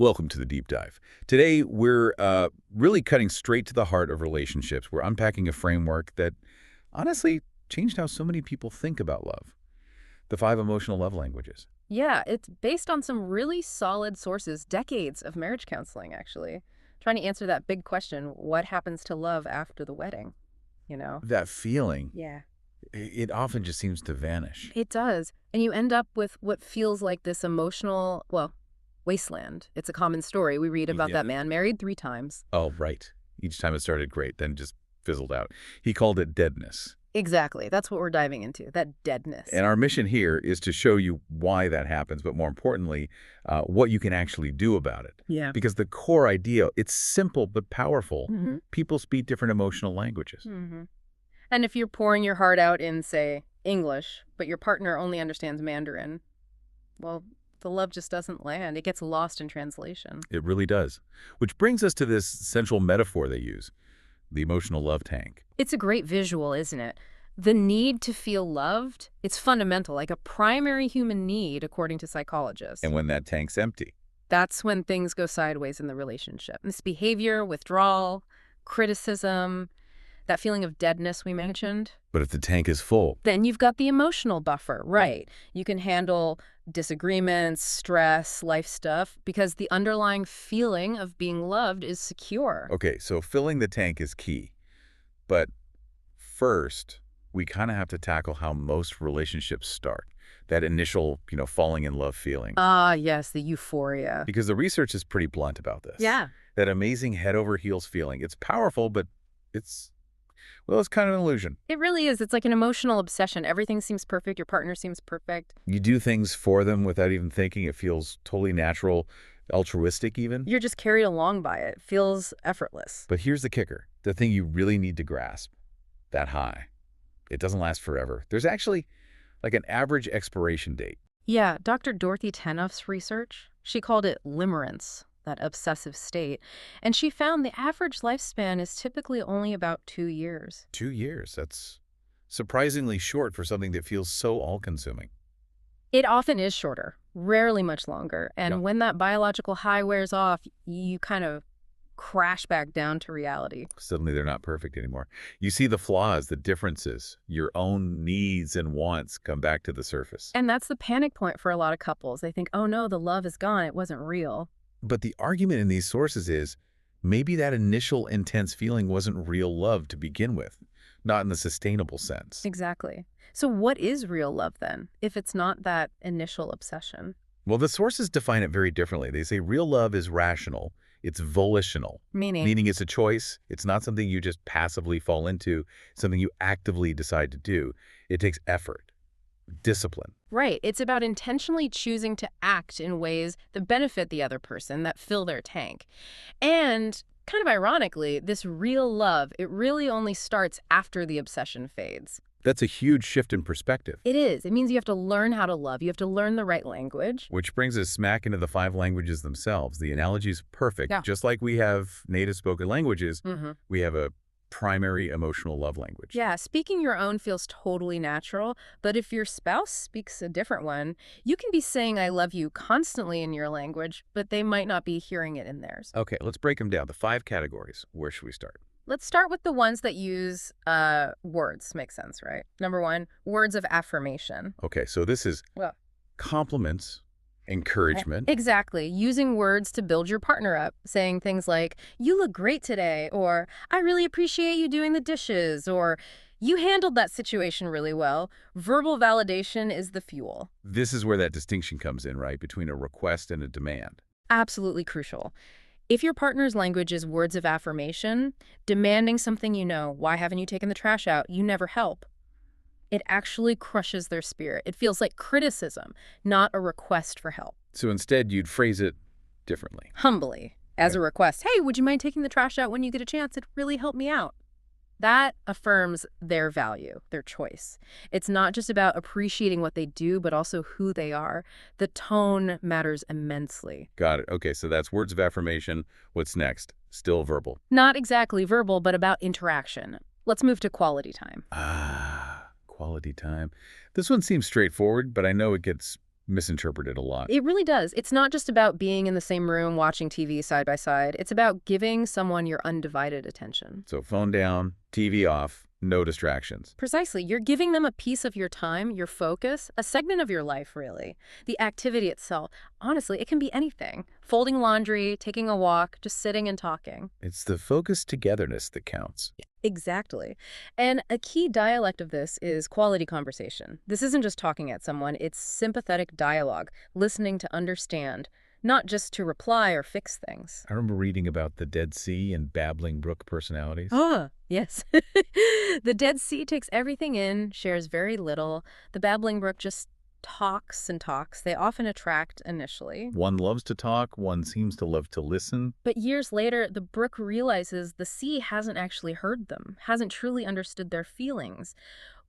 Welcome to the Deep Dive. Today, we're really cutting straight to the heart of relationships. We're unpacking a framework that honestly changed how so many people think about love. The 5 emotional love languages. Yeah, it's based on some really solid sources, decades of marriage counseling, actually. Trying to answer that big question, what happens to love after the wedding? You know? That feeling, Yeah. it often just seems to vanish. It does. And you end up with what feels like this emotional, well, wasteland. It's a common story. We read about Yeah. that man married 3 times. Oh, right. Each time it started great, then just fizzled out. He called it deadness. Exactly. That's what we're diving into, that deadness. And our mission here is to show you why that happens, but more importantly, what you can actually do about it. Yeah. Because the core idea, it's simple but powerful. Mm-hmm. People speak different emotional languages. Mm-hmm. And if you're pouring your heart out in, say, English, but your partner only understands Mandarin, well, the love just doesn't land. It gets lost in translation. It really does. Which brings us to this central metaphor they use, the emotional love tank. It's a great visual, isn't it? The need to feel loved, it's fundamental, like a primary human need, according to psychologists. And when that tank's empty, That's when things go sideways in the relationship. Misbehavior, withdrawal, criticism, that feeling of deadness we mentioned. but if the tank is full, Then you've got the emotional buffer, right? You can handle disagreements, stress, life stuff, because the underlying feeling of being loved is secure. okay, so filling the tank is key. But first, we kind of have to tackle how most relationships start. That initial, falling in love feeling. Ah, yes, the euphoria. Because the research is pretty blunt about this. Yeah. That amazing head over heels feeling. It's powerful, but it's kind of an illusion. It really is. It's like an emotional obsession. Everything seems perfect. Your partner seems perfect. You do things for them without even thinking. It feels totally natural, altruistic even. You're just carried along by it. Feels effortless. But here's the kicker. The thing you really need to grasp. That high. It doesn't last forever. There's actually like an average expiration date. Yeah, Dr. Dorothy Tenoff's research, she called it limerence, that obsessive state, and she found the average lifespan is typically only about 2 years. 2 years. That's surprisingly short for something that feels so all-consuming. It often is shorter, rarely much longer, and Yep. when that biological high wears off, you kind of crash back down to reality. Suddenly they're not perfect anymore. You see the flaws, the differences, your own needs and wants come back to the surface. And that's the panic point for a lot of couples. They think, oh no, the love is gone. It wasn't real. But the argument in these sources is maybe that initial intense feeling wasn't real love to begin with, not in the sustainable sense. Exactly. So what is real love then, if it's not that initial obsession? Well, the sources define it very differently. They say real love is rational. It's volitional, Meaning, it's a choice. It's not something you just passively fall into, something you actively decide to do. It takes effort, discipline. right, it's about intentionally choosing to act in ways that benefit the other person, that fill their tank. And kind of ironically, this real love, it really only starts after the obsession fades. That's a huge shift in perspective. It is. It means you have to learn how to love. You have to learn the right language. Which brings us smack into the 5 languages themselves. The analogy is perfect. Yeah. Just like we have native spoken languages, Mm-hmm. we have a primary emotional love language. Yeah, speaking your own feels totally natural, but if your spouse speaks a different one, you can be saying I love you constantly in your language, but they might not be hearing it in theirs. Okay, let's break them down. The 5 categories. Where should we start? Let's start with the ones that use words. Makes sense, right? Number 1, words of affirmation. Okay, so this is Well, compliments, encouragement. exactly. Using words to build your partner up. Saying things like, you look great today, or I really appreciate you doing the dishes, or you handled that situation really well. Verbal validation is the fuel. This is where that distinction comes in, right, between a request and a demand. Absolutely crucial. If your partner's language is words of affirmation, demanding something why haven't you taken the trash out, you never help. It actually crushes their spirit. It feels like criticism, not a request for help. So instead, you'd phrase it differently. Humbly, as Okay. a request, hey, would you mind taking the trash out when you get a chance? It really helped me out. That affirms their value, their choice. It's not just about appreciating what they do, but also who they are. The tone matters immensely. Got it. Okay, so that's words of affirmation. What's next? Still verbal. Not exactly verbal, but about interaction. Let's move to quality time. Quality time. This one seems straightforward, but I know it gets misinterpreted a lot. It really does. It's not just about being in the same room watching TV side by side. It's about giving someone your undivided attention. So phone down, TV off, no distractions. Precisely. You're giving them a piece of your time, your focus, a segment of your life, really. The activity itself, honestly, it can be anything. Folding laundry, taking a walk, just sitting and talking. It's the focused togetherness that counts. Exactly. And a key dialect of this is quality conversation. This isn't just talking at someone, it's sympathetic dialogue, listening to understand, not just to reply or fix things. I remember reading about the Dead Sea and babbling brook personalities. Ah, yes. The Dead Sea takes everything in, shares very little. The babbling brook just talks and talks. They often attract initially. One loves to talk, one seems to love to listen. But years later, the brook realizes the sea hasn't actually heard them, hasn't truly understood their feelings.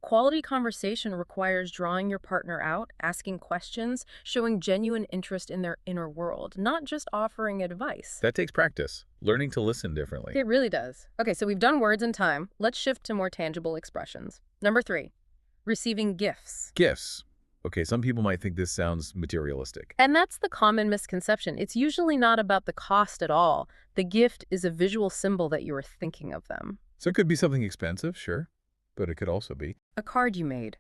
Quality conversation requires drawing your partner out, asking questions, showing genuine interest in their inner world, not just offering advice. That takes practice, learning to listen differently. It really does. Okay, so we've done words and time. Let's shift to more tangible expressions. Number 3, receiving gifts. Gifts. Okay, some people might think this sounds materialistic. And that's the common misconception. It's usually not about the cost at all. The gift is a visual symbol that you are thinking of them. So it could be something expensive, sure, but it could also be A card you made,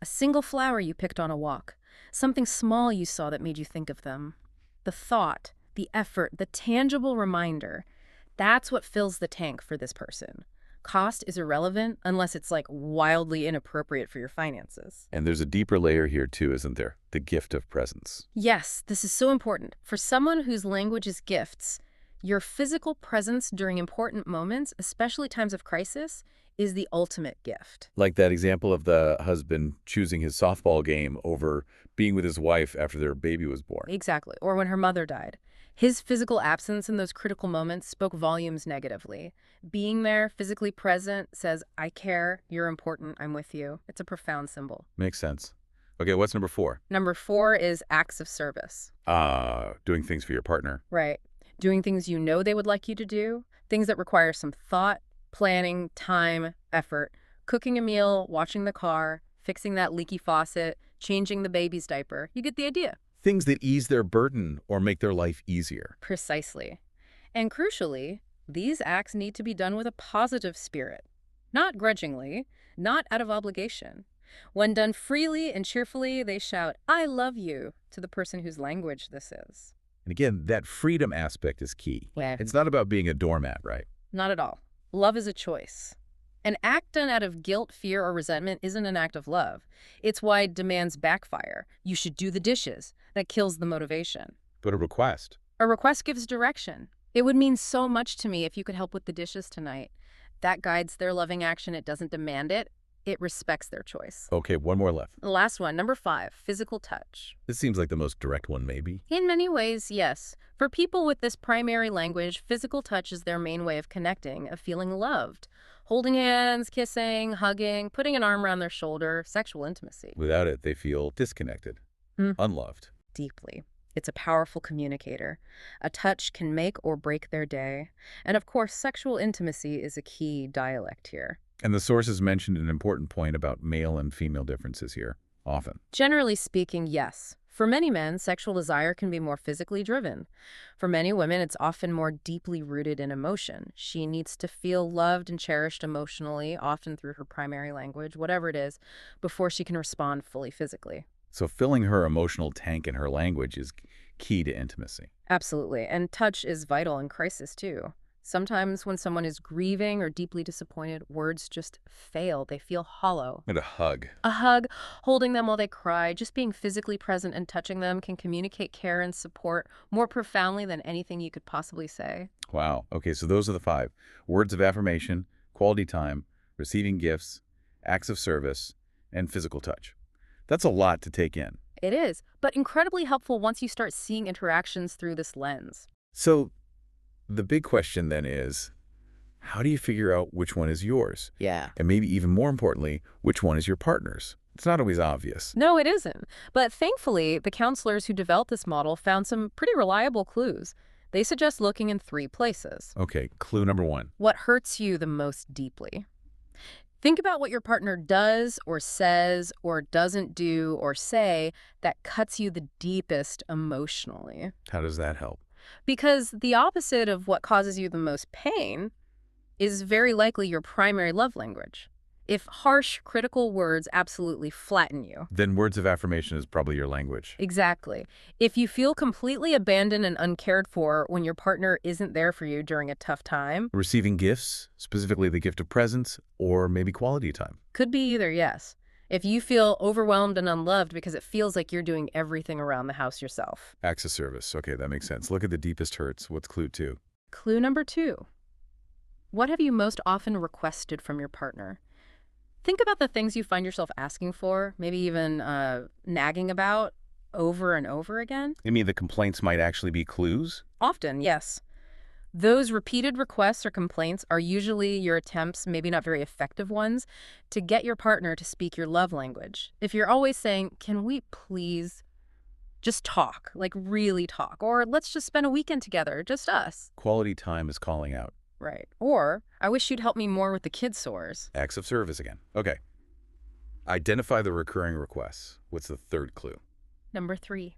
a single flower you picked on a walk, something small you saw that made you think of them. The thought, the effort, the tangible reminder, that's what fills the tank for this person. Cost is irrelevant unless it's like wildly inappropriate for your finances. And there's a deeper layer here too, isn't there? The gift of presence. Yes, this is so important. For someone whose language is gifts, your physical presence during important moments, especially times of crisis, is the ultimate gift. Like that example of the husband choosing his softball game over being with his wife after their baby was born. Exactly. Or when her mother died. His physical absence in those critical moments spoke volumes negatively. Being there, physically present, says, I care, you're important, I'm with you. It's a profound symbol. Makes sense. Okay, what's number 4? Number 4 is acts of service. Doing things for your partner. Right. Doing things you know they would like you to do, things that require some thought, planning, time, effort. Cooking a meal, washing the car, fixing that leaky faucet, changing the baby's diaper. You get the idea. Things that ease their burden or make their life easier. Precisely. And crucially, these acts need to be done with a positive spirit. Not grudgingly, not out of obligation. When done freely and cheerfully, they shout, I love you, to the person whose language this is. And again, that freedom aspect is key. Yeah. It's not about being a doormat, right? Not at all. Love is a choice. An act done out of guilt, fear, or resentment isn't an act of love. It's why demands backfire. You should do the dishes. That kills the motivation. But a request. A request gives direction. It would mean so much to me if you could help with the dishes tonight. That guides their loving action. It doesn't demand it. It respects their choice. Okay, one more left. The last one, number 5, physical touch. This seems like the most direct one, maybe. In many ways, yes. For people with this primary language, physical touch is their main way of connecting, of feeling loved. Holding hands, kissing, hugging, putting an arm around their shoulder, sexual intimacy. Without it, they feel disconnected, unloved. Deeply. It's a powerful communicator. A touch can make or break their day. And of course, sexual intimacy is a key dialect here. And the sources mentioned an important point about male and female differences here, often. Generally speaking, yes. For many men, sexual desire can be more physically driven. For many women, it's often more deeply rooted in emotion. She needs to feel loved and cherished emotionally, often through her primary language, whatever it is, before she can respond fully physically. So filling her emotional tank in her language is key to intimacy. Absolutely. And touch is vital in crisis, too. Sometimes when someone is grieving or deeply disappointed, words just fail. They feel hollow. And a hug. A hug, holding them while they cry, just being physically present and touching them can communicate care and support more profoundly than anything you could possibly say. Wow. Okay, so those are the 5. Words of affirmation, quality time, receiving gifts, acts of service, and physical touch. That's a lot to take in. It is, but incredibly helpful once you start seeing interactions through this lens. So the big question then is, how do you figure out which one is yours? Yeah. And maybe even more importantly, which one is your partner's? It's not always obvious. No, it isn't. But thankfully, the counselors who developed this model found some pretty reliable clues. They suggest looking in 3 places. Okay, clue number 1. What hurts you the most deeply? Think about what your partner does or says or doesn't do or say that cuts you the deepest emotionally. How does that help? Because the opposite of what causes you the most pain is very likely your primary love language. If harsh, critical words absolutely flatten you. Then words of affirmation is probably your language. Exactly. If you feel completely abandoned and uncared for when your partner isn't there for you during a tough time, Receiving gifts, specifically the gift of presence, or maybe quality time. could be either, yes. If you feel overwhelmed and unloved because it feels like you're doing everything around the house yourself. Acts of service. Okay, that makes sense. Look at the deepest hurts. What's clue 2? Clue number 2. What have you most often requested from your partner? Think about the things you find yourself asking for, maybe even nagging about over and over again. You mean the complaints might actually be clues? Often, yes. Those repeated requests or complaints are usually your attempts, maybe not very effective ones, to get your partner to speak your love language. If you're always saying, can we please just talk, like really talk, or let's just spend a weekend together, just us. Quality time is calling out. Right. Or, I wish you'd help me more with the kids' sores. Acts of service again. Okay. Identify the recurring requests. What's the third clue? Number 3.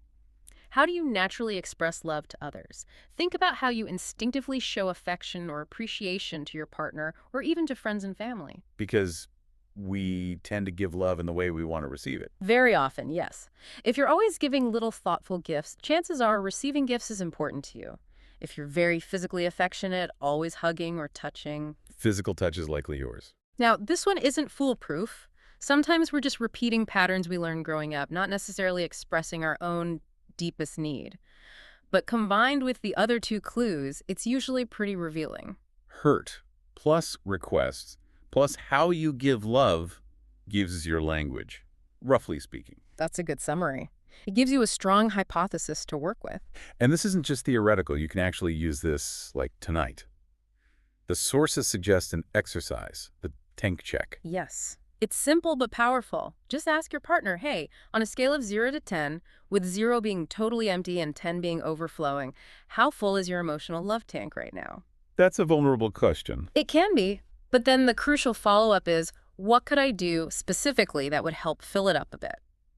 How do you naturally express love to others? Think about how you instinctively show affection or appreciation to your partner or even to friends and family. Because we tend to give love in the way we want to receive it. Very often, yes. If you're always giving little thoughtful gifts, chances are receiving gifts is important to you. If you're very physically affectionate, always hugging or touching. Physical touch is likely yours. Now, this one isn't foolproof. Sometimes we're just repeating patterns we learned growing up, not necessarily expressing our own deepest need. But combined with the other 2 clues, it's usually pretty revealing. Hurt plus requests plus how you give love gives your language, roughly speaking. That's a good summary. It gives you a strong hypothesis to work with. And this isn't just theoretical. You can actually use this, like, tonight. The sources suggest an exercise, the tank check. Yes. It's simple but powerful. Just ask your partner, hey, on a scale of 0 to 10, with 0 being totally empty and 10 being overflowing, how full is your emotional love tank right now? That's a vulnerable question. It can be, but then the crucial follow-up is, what could I do specifically that would help fill it up a bit?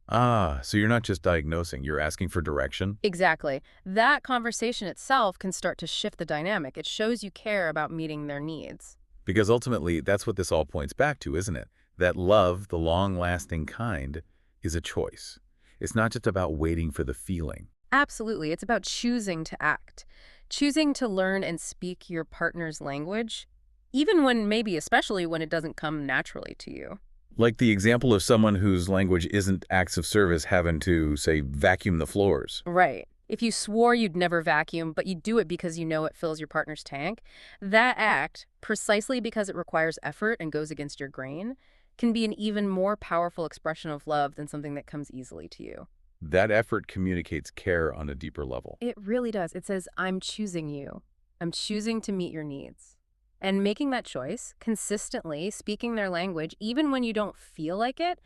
Ah, so you're not just diagnosing, you're asking for direction? Exactly. That conversation itself can start to shift the dynamic. It shows you care about meeting their needs. Because ultimately, that's what this all points back to, isn't it? That love, the long-lasting kind, is a choice. It's not just about waiting for the feeling. Absolutely. It's about choosing to act, choosing to learn and speak your partner's language, even when maybe especially when it doesn't come naturally to you. Like the example of someone whose language isn't acts of service having to, say, vacuum the floors. Right. If you swore you'd never vacuum, but you do it because you know it fills your partner's tank, that act, precisely because it requires effort and goes against your grain, can be an even more powerful expression of love than something that comes easily to you. That effort communicates care on a deeper level. It really does. It says, I'm choosing you. I'm choosing to meet your needs. And making that choice, consistently speaking their language, even when you don't feel like it,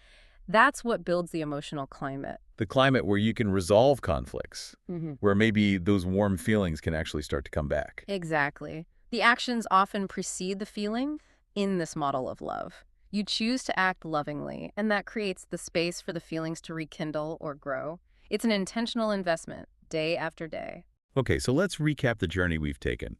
that's what builds the emotional climate. The climate where you can resolve conflicts, Mm-hmm. where maybe those warm feelings can actually start to come back. Exactly. The actions often precede the feeling in this model of love. You choose to act lovingly, and that creates the space for the feelings to rekindle or grow. It's an intentional investment, day after day. Okay, so let's recap the journey we've taken.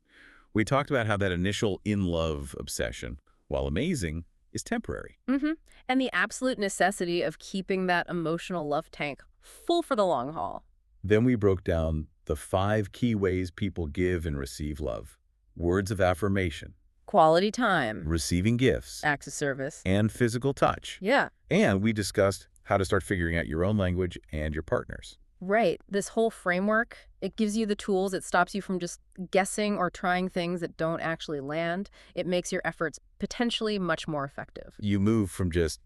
We talked about how that initial in-love obsession, while amazing, is temporary. Mm-hmm. And the absolute necessity of keeping that emotional love tank full for the long haul. Then we broke down the 5 key ways people give and receive love. Words of affirmation, Quality time, receiving gifts, acts of service. and physical touch. Yeah, And we discussed how to start figuring out your own language and your partner's. right. This whole framework, it gives you the tools. It stops you from just guessing or trying things that don't actually land. It makes your efforts potentially much more effective. You move from just,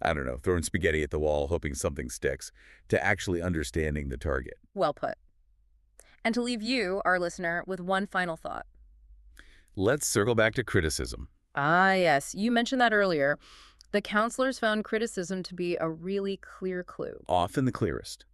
I don't know, throwing spaghetti at the wall, hoping something sticks, to actually understanding the target. Well put. And to leave you, our listener, with one final thought. Let's circle back to criticism. Ah, yes. You mentioned that earlier. The counselors found criticism to be a really clear clue. Often the clearest.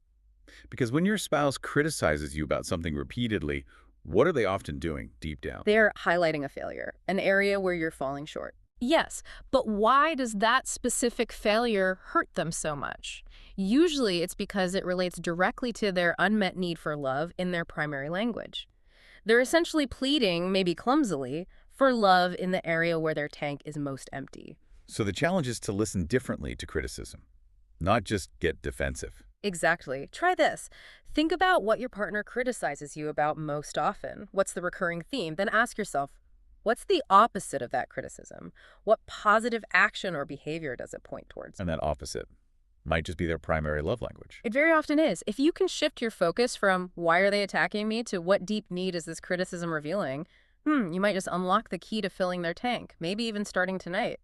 Because when your spouse criticizes you about something repeatedly, what are they often doing deep down? They're highlighting a failure, an area where you're falling short. Yes, but why does that specific failure hurt them so much? Usually it's because it relates directly to their unmet need for love in their primary language. They're essentially pleading, maybe clumsily, for love in the area where their tank is most empty. So the challenge is to listen differently to criticism, not just get defensive. Exactly. Try this. Think about what your partner criticizes you about most often. What's the recurring theme? Then ask yourself, what's the opposite of that criticism? What positive action or behavior does it point towards? And that opposite might just be their primary love language. It very often is. If you can shift your focus from why are they attacking me to what deep need is this criticism revealing, you might just unlock the key to filling their tank, maybe even starting tonight.